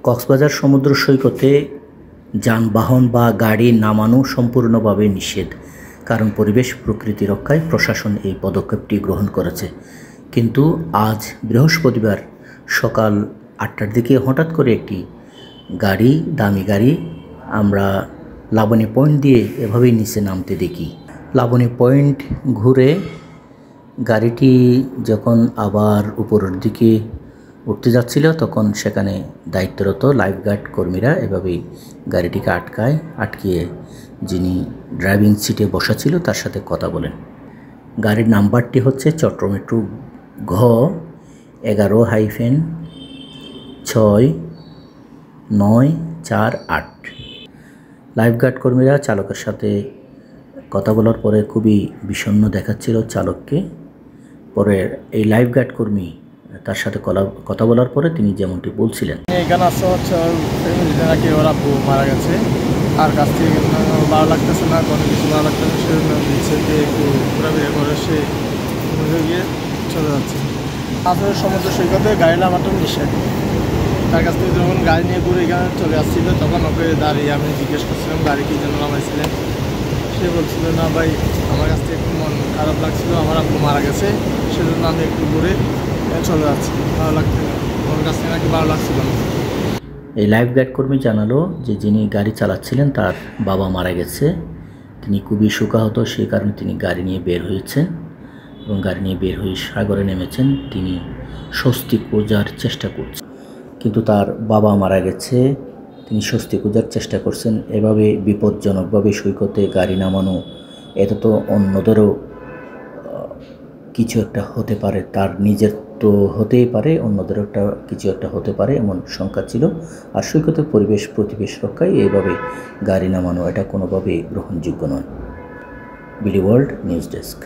কক্সবাজার সমুদ্র সৈকতে যানবাহন বা গাড়ি নামানো সম্পূর্ণভাবে নিষেধ। কারণ পরিবেশ প্রকৃতি রক্ষায় প্রশাসন এই পদক্ষেপটি গ্রহণ করেছে। কিন্তু আজ বৃহস্পতিবার সকাল 8টার দিকে হঠাৎ করে একটি দামি গাড়ি আমরা লাবণী পয়েন্ট দিয়ে এভাবেই নিচে নামতে দেখি। লাবণী পয়েন্ট ঘুরে গাড়িটি যখন আবার উপরের দিকে উঠতে যাচ্ছিল, তখন সেখানে দায়িত্বরত লাইফগার্ড কর্মীরা এভাবেই গাড়িটিকে আটকিয়ে যিনি ড্রাইভিং সিটে বসা ছিল তার সাথে কথা বলেন। গাড়ির নাম্বারটি হচ্ছে চট্টগ্রাম মেট্রো ঘ 11-6-948। লাইফগার্ড কর্মীরা চালকের সাথে কথা বলার পরে খুবই বিষণ্ণ দেখাচ্ছিল চালককে। পরে এই লাইফগার্ড কর্মী তার সাথে কথা বলার পরে তিনি যেমনটি বলছিলেন, এখানে আসতে হচ্ছে ফ্যামিলিতে নাকি ওর আব্বু মারা গেছে, আর কাছ থেকে ভালো লাগতেছে না, কোনো কিছু ভালো লাগতেছে, সেজন্য ছেলেকে একটু ঘোরাফেরা করে সে গিয়ে চলে যাচ্ছে। আসলে সমুদ্র সৈকতে গাড়ি নামাটা নিষেধ। তার কাছ থেকে যখন গাড়ি নিয়ে ঘুরে এখানে চলে আসছিল, তখন ওকে দাঁড়িয়ে আমি জিজ্ঞেস করছিলাম গাড়ি কী জন্য নামাইছিলেন। সে বলছিল, না ভাই, আমার কাছ থেকে একটু মন খারাপ লাগছিল, আমার আব্বু মারা গেছে, সেজন্য আমি একটু ঘুরে চলে যাচ্ছি, ভালো লাগছে না, ওর কাছ থেকে নাকি ভালো লাগছিল না। এই লাইফগার্ড কর্মী জানালো যে যিনি গাড়ি চালাচ্ছিলেন তার বাবা মারা গেছে। তিনি খুবই শোকাহত, সেই কারণে তিনি গাড়ি নিয়ে বের হয়েছেন এবং গাড়ি নিয়ে বের হয়ে সাগরে নেমেছেন। তিনি স্বস্তি খোঁজার চেষ্টা করছেন, কিন্তু তার বাবা মারা গেছে। তিনি স্বস্তি খোঁজার চেষ্টা করছেন। এভাবে বিপজ্জনকভাবে সৈকতে গাড়ি নামানো, এটা তো অন্যদেরও কিছু একটা হতে পারে, তার নিজের তো হতেই পারে, অন্যদেরও কিছু একটা হতে পারে এমন শঙ্কা ছিল। আর সৈকতের প্রতিবেশ রক্ষায় এইভাবে গাড়ি নামানো এটা কোনোভাবেই গ্রহণযোগ্য নয়। BD world news desk.